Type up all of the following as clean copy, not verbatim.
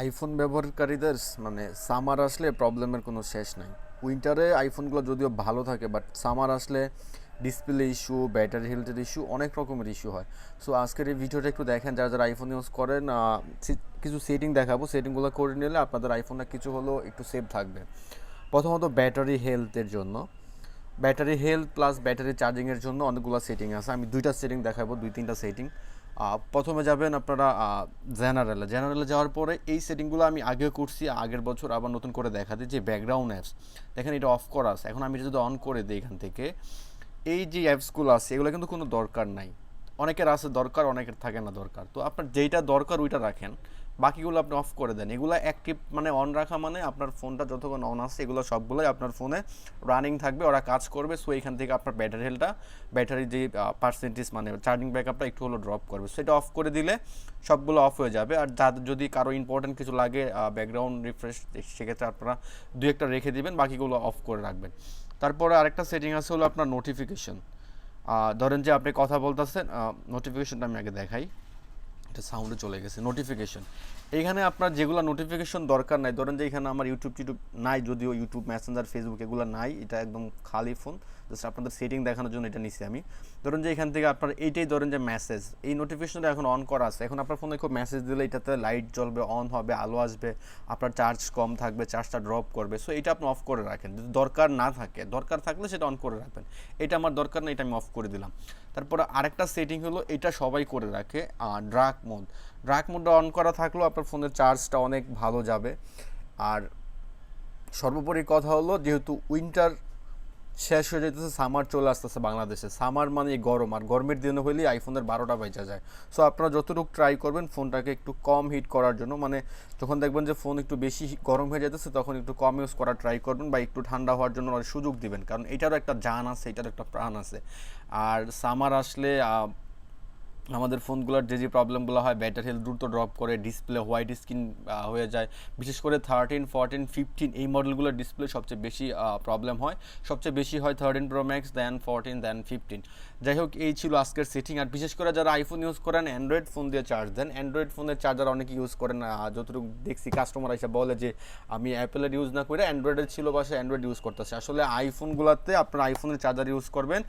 IPhone ব্যবহারকারীদের মানে summer আসলে প্রবলেমের কোনো শেষ নাই। উইন্টারে আইফোনগুলো যদিও ভালো থাকে, বাট সামার আসলে ডিসপ্লে ইস্যু, ব্যাটারি হেলথের ইস্যু, অনেক রকমের ইস্যু হয়। সো আজকের এই ভিডিওটা একটু দেখেন, যারা যারা আইফোন ইউজ করেন, কিছু সেটিং দেখাবো। সেটিংগুলো করে নিলে আপনাদের আইফোনটা কিছু হলেও একটু সেফ থাকবে। প্রথমত ব্যাটারি হেলথের জন্য, ব্যাটারি হেলথ প্লাস ব্যাটারি চার্জিংয়ের জন্য অনেকগুলো সেটিং আছে। আমি দুইটা সেটিং দেখাবো, দুই তিনটা সেটিং। প্রথমে যাবেন আপনারা জেনারেলে যাওয়ার পরে এই সেটিংগুলো আমি আগেও করছি আগের বছর, আবার নতুন করে দেখা দিই যে ব্যাকগ্রাউন্ড অ্যাপস দেখেন এটা অফ করা আছে। এখন আমি যদি অন করে দিই এখান থেকে, এই যে অ্যাপসগুলো আছে এগুলো কিন্তু কোনো দরকার নাই। অনেকের আছে দরকার, অনেকের থাকে না দরকার। তো আপনার যেইটা দরকার ওইটা রাখেন, বাকিগুলো আপনি অফ করে দেন। এগুলো অ্যাক্টিভ মানে অন রাখা মানে আপনার ফোনটা যতক্ষণ অন আছে এগুলো সবগুলোই আপনার ফোনে রানিং থাকবে, ওরা কাজ করবে। সো এখান থেকে আপনার ব্যাটারির যে পার্সেন্টেজ মানে চার্জিং ব্যাকআপটা একটু হলো ড্রপ করবে। সেটা অফ করে দিলে সবগুলো অফ হয়ে যাবে। আর যাদের যদি কারো ইম্পর্টেন্ট কিছু লাগে ব্যাকগ্রাউন্ড রিফ্রেশ, সেক্ষেত্রে আপনারা দু একটা রেখে দিবেন, বাকিগুলো অফ করে রাখবেন। তারপরে আরেকটা সেটিং আছে হলো আপনার নোটিফিকেশন। ধরেন যে আপনি কথা বলতেছেন, নোটিফিকেশনটা আমি আগে দেখাই। এটা সাউন্ডে চলে গেছে। নোটিফিকেশন, এইখানে আপনার যেগুলো নোটিফিকেশন দরকার নাই, ধরেন যে এখানে আমার টিউব নাই, যদিও ইউটিউব, মেসেঞ্জার, ফেসবুক এগুলো নাই, এটা একদম খালি ফোন। জাস্ট আপনাদের সেটিং দেখানোর জন্য এটা নিছি আমি। ধরুন যে এখান থেকে আপনার এইটাই ধরেন যে মেসেজ, এই নোটিফিকেশনটা এখন অন করা আছে। এখন আপনার ফোনে খুব মেসেজ দিলে এটাতে লাইট জ্বলবে, অন হবে, আলো আসবে, আপনার চার্জ কম থাকবে, চার্জটা ড্রপ করবে। সো এটা আপনি অফ করে রাখেন। যদি দরকার না থাকে, দরকার থাকলে সেটা অন করে রাখবেন। এটা আমার দরকার না, এটা আমি অফ করে দিলাম। তারপরে আরেকটা সেটিং হলো, এটা সবাই করে রাখে, ডার্ক মোডটা অন করা থাকলেও আপনার ফোনের চার্জটা অনেক ভালো যাবে। আর সর্বোপরি কথা হলো, যেহেতু উইন্টার শেষ হয়ে যেতেছে, সামার চলে আসতেছে বাংলাদেশে। সামার মানে গরম, আর গরমের দিনে হইলেই আইফোনের 12টা বাজা যায়। সো আপনারা যতটুকু ট্রাই করবেন ফোনটাকে একটু কম হিট করার জন্য, মানে যখন দেখবেন যে ফোন একটু বেশি গরম হয়ে যেতেছে তখন একটু কম ইউজ করার ট্রাই করবেন, বা একটু ঠান্ডা হওয়ার জন্য সুযোগ দিবেন, কারণ এটারও একটা জান আছে, এটারও একটা প্রাণ আছে। আর সামার আসলে আমাদের ফোনগুলোর যে প্রবলেমগুলো হয়, ব্যাটারি হেলথ দ্রুত ড্রপ করে, ডিসপ্লে হোয়াইট স্ক্রিন হয়ে যায়। বিশেষ করে 13, 14, 15 এই মডেলগুলোর ডিসপ্লে সবচেয়ে বেশি প্রবলেম হয়। সবচেয়ে বেশি হয় 13 প্রো ম্যাক্স, দেন 14, দেন 15। যাই হোক, এই ছিল আজকের সেটিং। আর বিশেষ করে যারা আইফোন ইউজ করেন, অ্যান্ড্রয়েড ফোন দিয়ে চার্জ দেন, অ্যান্ড্রয়েড ফোনের চার্জার অনেকে ইউজ করেন। যতটুকু দেখছি কাস্টমার এসে বলে যে আমি অ্যাপেলের ইউজ না করে অ্যান্ড্রয়েডের ছিল বাসায়, অ্যান্ড্রয়েড ইউজ করতেছে। আসলে আইফোনগুলোতে আপনার আইফোনের চার্জার ইউজ করবেন,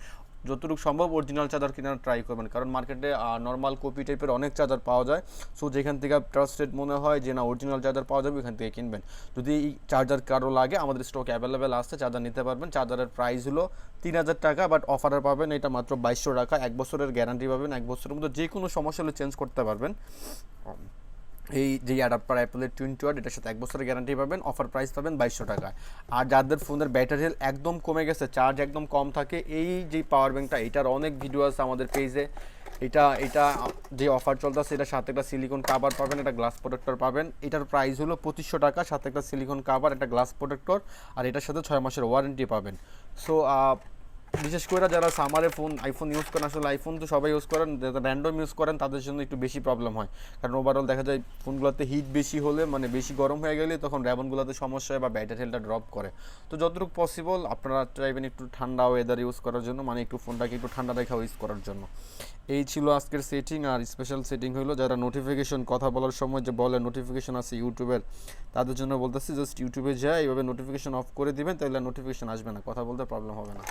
যতটুকু সম্ভব অরিজিনাল চার্জার কেনার ট্রাই করবেন, কারণ মার্কেটে নর্মাল কপি টাইপের অনেক চার্জার পাওয়া যায়। সো যেখান থেকে ট্রাস্টেড মনে হয় যে না অরিজিনাল চার্জার পাওয়া যাবে, ওখান থেকে কিনবেন। যদি এই চার্জার কারো লাগে, আমাদের স্টক অ্যাভেলেবেল আছে, চার্জার নিতে পারবেন। চার্জারের প্রাইস হলো 3000 টাকা, বাট অফারে পাবেন এটা মাত্র 2200 টাকা। 1 বছরের গ্যারান্টি পাবেন, 1 বছরের মধ্যে যে কোনো সমস্যা হলে চেঞ্জ করতে পারবেন। এই যে অ্যাডাপ্টার অ্যাপেলের 20 ওয়াট, এটার সাথে 1 বছরের গ্যারান্টি পাবেন, অফার প্রাইস পাবেন 2200 টাকায়। আর যাদের ফোনের ব্যাটারি হেলথ একদম কমে গেছে, চার্জ একদম কম থাকে, এই যে পাওয়ার ব্যাঙ্কটা, এটার অনেক ভিডিও আছে আমাদের পেজে। এটা যে অফার চলতেছে, এটার সাথে একটা সিলিকন কাভার পাবেন, একটা গ্লাস প্রোটেক্টর পাবেন। এটার প্রাইস হলো 2500 টাকা, সাথে একটা সিলিকন কাভার, একটা গ্লাস প্রোটেক্টর, আর এটার সাথে 6 মাসের ওয়ারেন্টি পাবেন। সো বিশেষ করে যারা সামারে আইফোন ইউজ করেন, আসলে আইফোন তো সবাই ইউজ করেন, যারা র্যান্ডম ইউজ করেন তাদের জন্য একটু বেশি প্রবলেম হয়। কারণ ওভারঅল দেখা যায় ফোনগুলোতে হিট বেশি হলে, মানে বেশি গরম হয়ে গেলে তখন র্যাবনগুলোতে সমস্যা হয় বা ব্যাটারি হেলথটা ড্রপ করে। তো যতটুকু পসিবল আপনারা চাইবেন একটু ঠান্ডা ওয়েদার ইউজ করার জন্য, মানে একটু ফোনটাকে একটু ঠান্ডা রেখা ইউজ করার জন্য। এই ছিল আজকের সেটিং। আর স্পেশাল সেটিং হলো যারা নোটিফিকেশন, কথা বলার সময় যে বলে নোটিফিকেশন আছে ইউটিউবের, তাদের জন্য বলতেছি জাস্ট ইউটিউবে যায় এইভাবে নোটিফিকেশন অফ করে দিবেন, তাহলে নোটিফিকেশন আসবে না, কথা বলতে প্রবলেম হবে না।